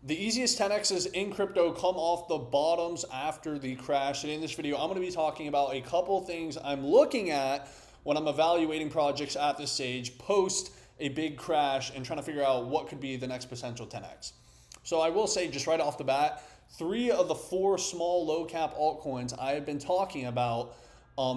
The easiest 10x's in crypto come off the bottoms after the crash. And in this video, I'm going to be talking about a couple things I'm looking at when I'm evaluating projects at this stage post a big crash and trying to figure out what could be the next potential 10x. So I will say just right off the bat, 3 of the 4 small low cap altcoins I have been talking about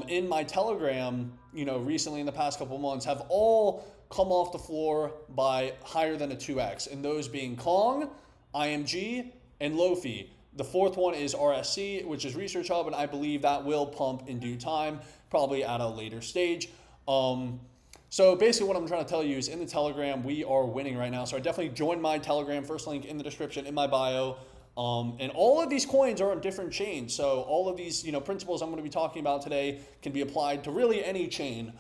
in my Telegram, recently in the past couple months have all come off the floor by higher than a 2x, and those being Kong, IMG, and Lofi. The fourth one is RSC, which is Research Hub, and I believe that will pump in due time, probably at a later stage. So basically what I'm trying to tell you is in the Telegram, we are winning right now. So I definitely joined my Telegram, first link in the description, in my bio. And all of these coins are on different chains. So all of these principles I'm going to be talking about today can be applied to really any chain.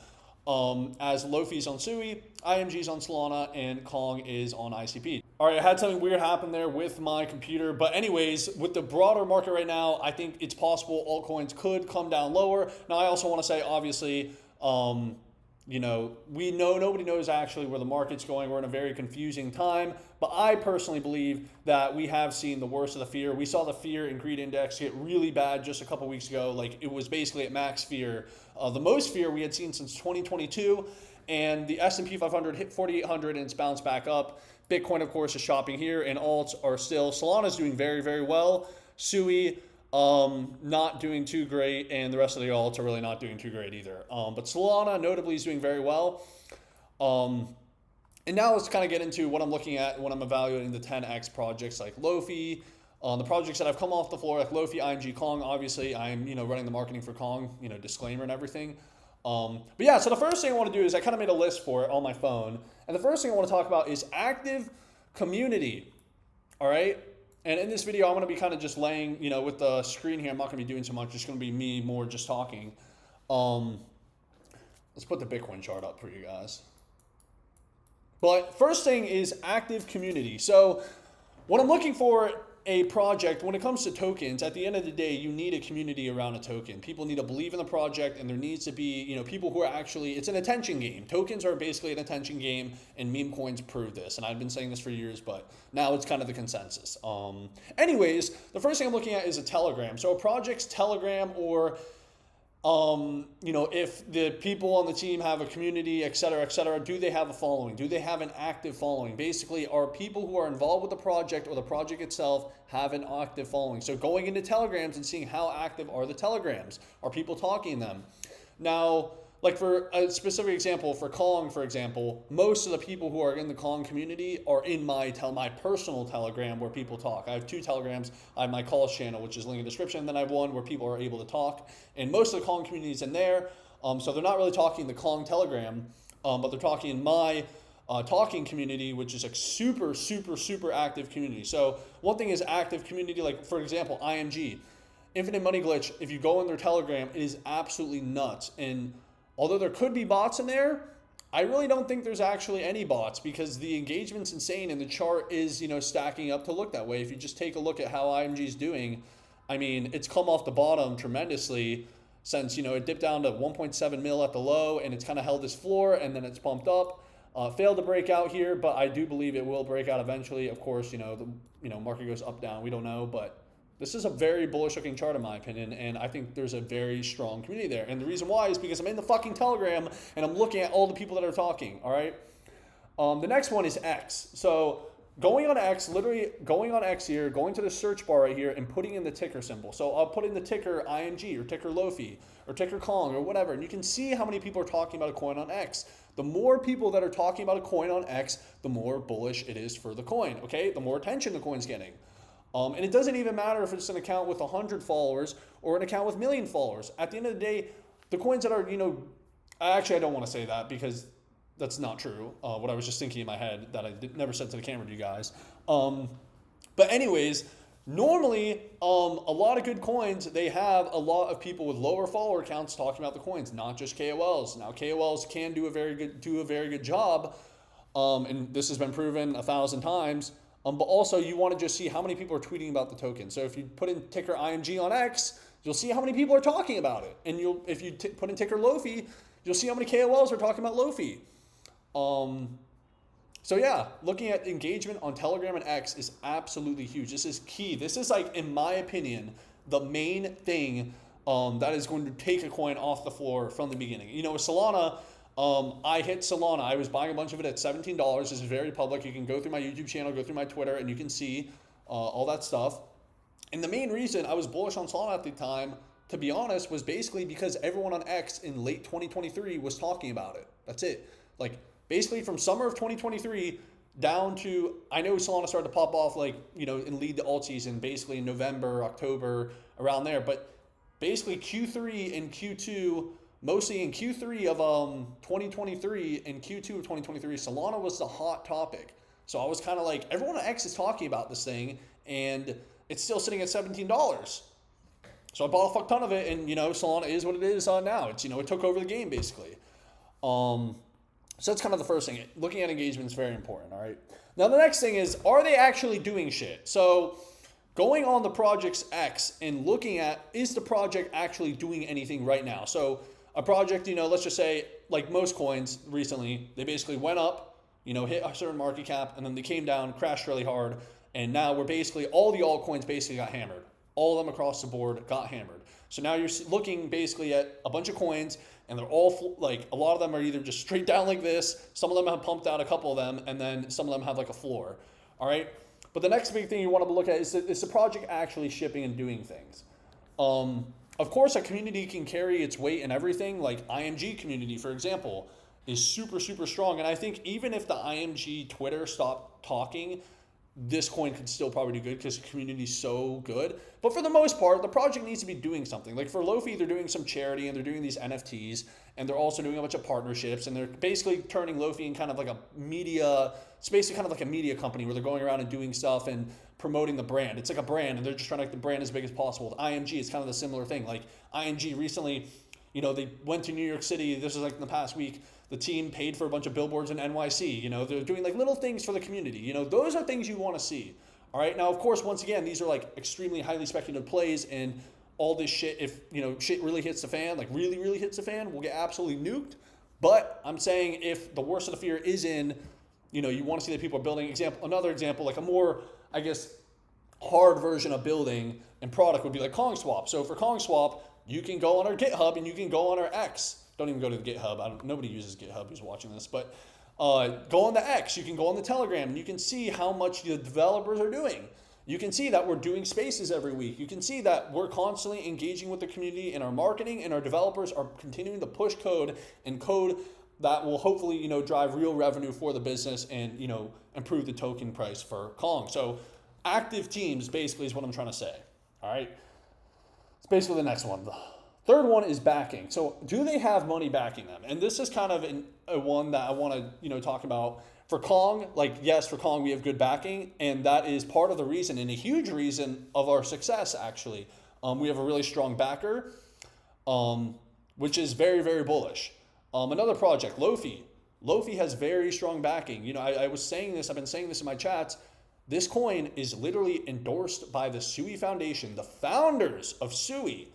As Lofi's on Sui, IMG's on Solana, and Kong is on ICP. All right, I had something weird happen there with my computer. But anyways, with the broader market right now, I think it's possible altcoins could come down lower. Now, I also want to say, obviously, we know nobody knows actually where the market's going. We're in a very confusing time. But I personally believe that we have seen the worst of the fear. We saw the fear and greed index get really bad just a couple weeks ago. Like it was basically at max fear. The most fear we had seen since 2022. And the S&P 500 hit 4,800 and it's bounced back up. Bitcoin, of course, is shopping here, and alts are still. Solana's doing very, very well. Sui, not doing too great, and the rest of the alts are really not doing too great either. But Solana notably is doing very well. And now let's kind of get into what I'm looking at when I'm evaluating the 10x projects like Lofi. The projects that have come off the floor like Lofi, IMG, Kong. Obviously, I'm running the marketing for Kong, disclaimer and everything. But yeah, so the first thing I want to do is I kind of made a list for it on my phone. And the first thing I want to talk about is active community. All right. And in this video, I'm going to be kind of just laying, with the screen here, I'm not going to be doing so much. It's going to be me more just talking. Let's put the Bitcoin chart up for you guys. But first thing is active community. So when I'm looking for a project, when it comes to tokens, at the end of the day, you need a community around a token. People need to believe in the project, and there needs to be, people who are actually, it's an attention game. Tokens are basically an attention game, and meme coins prove this. And I've been saying this for years, but now it's kind of the consensus. Anyways, the first thing I'm looking at is a Telegram. So a project's Telegram, or if the people on the team have a community, et cetera, do they have a following? Do they have an active following? Basically, are people who are involved with the project or the project itself have an active following? So going into Telegrams and seeing how active are the Telegrams. Are people talking in them? Now, like for a specific example, for Kong, for example, most of the people who are in the Kong community are in my personal Telegram where people talk. I have 2 Telegrams. I have my calls channel, which is linked in the description, and then I have one where people are able to talk. And most of the Kong community is in there. So they're not really talking in the Kong Telegram, but they're talking in my talking community, which is a super, super, super active community. So one thing is active community, like for example, IMG, Infinite Money Glitch. If you go in their Telegram, it is absolutely nuts. And although there could be bots in there, I really don't think there's actually any bots because the engagement's insane and the chart is, stacking up to look that way. If you just take a look at how IMG is doing, I mean, it's come off the bottom tremendously since, it dipped down to 1.7 mil at the low and it's kind of held this floor and then it's pumped up. Failed to break out here, but I do believe it will break out eventually. Of course, the market goes up, down, we don't know, but this is a very bullish looking chart in my opinion, and I think there's a very strong community there. And the reason why is because I'm in the fucking Telegram and I'm looking at all the people that are talking, all right? The next one is X. So going on X, literally going on X here, going to the search bar right here and putting in the ticker symbol. So I'll put in the ticker IMG or ticker Lofi or ticker Kong or whatever, and you can see how many people are talking about a coin on X. The more people that are talking about a coin on X, the more bullish it is for the coin, okay? The more attention the coin's getting. And it doesn't even matter if it's an account with 100 followers or an account with 1,000,000 followers. At the end of the day, the coins that are, actually I don't want to say that because that's not true. What I was just thinking in my head that I never said to the camera to you guys. But anyways, normally a lot of good coins, they have a lot of people with lower follower counts talking about the coins, not just KOLs. Now KOLs can do a very good job, and this has been proven 1,000 times. But also you want to just see how many people are tweeting about the token. So if you put in ticker IMG on X, you'll see how many people are talking about it. And if you put in ticker Lofi, you'll see how many KOLs are talking about Lofi. So yeah, looking at engagement on Telegram and X is absolutely huge. This is key. This is like, in my opinion, the main thing that is going to take a coin off the floor from the beginning. You know, with Solana, I hit Solana. I was buying a bunch of it at $17. This is very public. You can go through my YouTube channel, go through my Twitter, and you can see all that stuff. And the main reason I was bullish on Solana at the time, to be honest, was basically because everyone on X in late 2023 was talking about it. That's it. Like, basically from summer of 2023 down to, I know Solana started to pop off, like, you know, and lead the alt season basically in November, October, around there. But basically Q3 and Q2, mostly in Q3 of 2023 and Q2 of 2023, Solana was the hot topic. So I was kind of like, everyone on X is talking about this thing, and it's still sitting at $17. So I bought a fuck ton of it, and, you know, Solana is what it is now. It's, you know, it took over the game basically. So that's kind of the first thing. Looking at engagement is very important, all right? Now the next thing is, are they actually doing shit? So going on the project's X and looking at, is the project actually doing anything right now? So a project, you know, let's just say, like most coins recently, they basically went up, you know, hit a certain market cap, and then they came down, crashed really hard, and now we're basically, all the altcoins basically got hammered. All of them across the board got hammered. So now you're looking basically at a bunch of coins, and they're all, like, a lot of them are either just straight down like this, some of them have pumped out a couple of them, and then some of them have like a floor, all right? But the next big thing you want to look at is the project actually shipping and doing things. Of course, a community can carry its weight and everything. Like IMG community, for example, is super, super strong. And I think even if the IMG Twitter stopped talking, this coin could still probably do good because the community is so good. But for the most part, the project needs to be doing something. Like for Lofi, they're doing some charity, and they're doing these NFTs, and they're also doing a bunch of partnerships, and they're basically turning Lofi in kind of like a media, it's basically kind of like a media company where they're going around and doing stuff and promoting the brand. It's like a brand, and they're just trying to make the brand as big as possible. With IMG, it's kind of the similar thing. Like IMG recently, you know, they went to New York City. This was like in the past week. The team paid for a bunch of billboards in NYC. You know, they're doing like little things for the community. You know, those are things you want to see. All right. Now, of course, once again, these are like extremely highly speculative plays, and all this shit, if, you know, shit really hits the fan, like really, really hits the fan, we'll get absolutely nuked. But I'm saying if the worst of the fear is in, you know, you want to see that people are building. Another example, like a more, I guess, hard version of building and product would be like Kong Swap. So for Kong Swap, you can go on our GitHub and you can go on our X. Don't even go to the GitHub. Nobody uses GitHub who's watching this, but go on the X. You can go on the Telegram, and you can see how much the developers are doing. You can see that we're doing spaces every week. You can see that we're constantly engaging with the community in our marketing, and our developers are continuing to push code and code that will hopefully, you know, drive real revenue for the business and, you know, improve the token price for Kong. So active teams basically is what I'm trying to say. All right. It's basically the next one. Third one is backing. So do they have money backing them? And this is kind of a one that I want to, you know, talk about. For Kong, like, yes, for Kong, we have good backing, and that is part of the reason, and a huge reason of our success, actually. We have a really strong backer, which is very, very bullish. Another project, Lofi. Lofi has very strong backing. You know, I was saying this, I've been saying this in my chats. This coin is literally endorsed by the Sui Foundation. The founders of Sui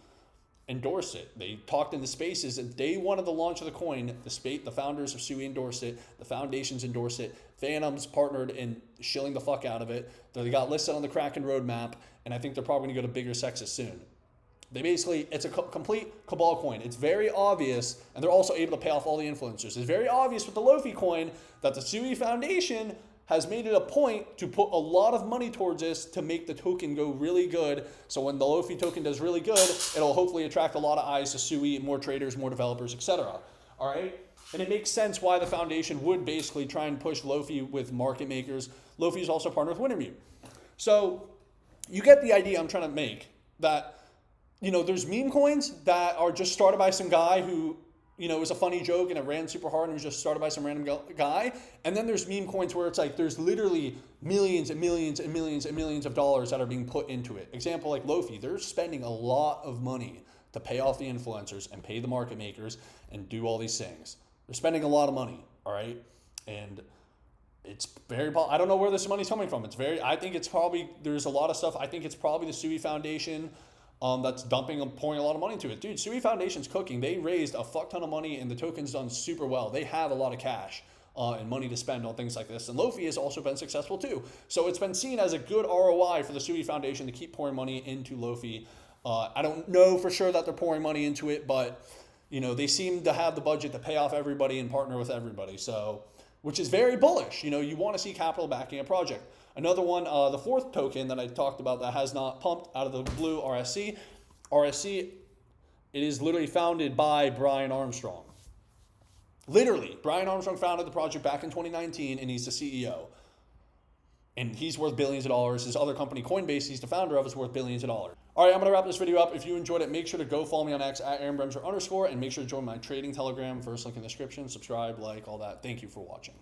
endorsed it. They talked in the spaces, and day one of the launch of the coin, the founders of Sui endorsed it, the foundations endorsed it, Phantom's partnered in shilling the fuck out of it. They got listed on the Kraken roadmap, and I think they're probably gonna go to bigger sexes soon. They basically, it's a complete cabal coin. It's very obvious, and they're also able to pay off all the influencers. It's very obvious with the Lofi coin that the Sui Foundation has made it a point to put a lot of money towards this to make the token go really good. So when the Lofi token does really good, it'll hopefully attract a lot of eyes to Sui, more traders, more developers, etc. All right? And it makes sense why the foundation would basically try and push Lofi with market makers. Lofi is also partnered with Wintermute. So you get the idea I'm trying to make, that, you know, there's meme coins that are just started by some guy who, you know, it was a funny joke and it ran super hard and it was just started by some random guy. And then there's meme coins where it's like there's literally millions and millions and millions and millions of dollars that are being put into it. Example like Lofi, they're spending a lot of money to pay off the influencers and pay the market makers and do all these things. They're spending a lot of money, all right? And it's very, I don't know where this money's coming from. I think it's probably, there's a lot of stuff. I think it's probably the Sui Foundation that's dumping and pouring a lot of money into it. Dude, Sui Foundation's cooking. They raised a fuck ton of money and the token's done super well. They have a lot of cash. and money to spend on things like this. And Lofi has also been successful too. So it's been seen as a good ROI for the Sui Foundation to keep pouring money into Lofi. I don't know for sure that they're pouring money into it, but they seem to have the budget to pay off everybody and partner with everybody. So, which is very bullish. You want to see capital backing a project. Another one, the fourth token that I talked about that has not pumped out of the blue, RSC. RSC, it is literally founded by Brian Armstrong. Literally, Brian Armstrong founded the project back in 2019, and he's the CEO. And he's worth billions of dollars. His other company, Coinbase, he's the founder of, is worth billions of dollars. All right, I'm going to wrap this video up. If you enjoyed it, make sure to go follow me on X at @AaronBremser_, and make sure to join my trading Telegram. First link in the description. Subscribe, like, all that. Thank you for watching.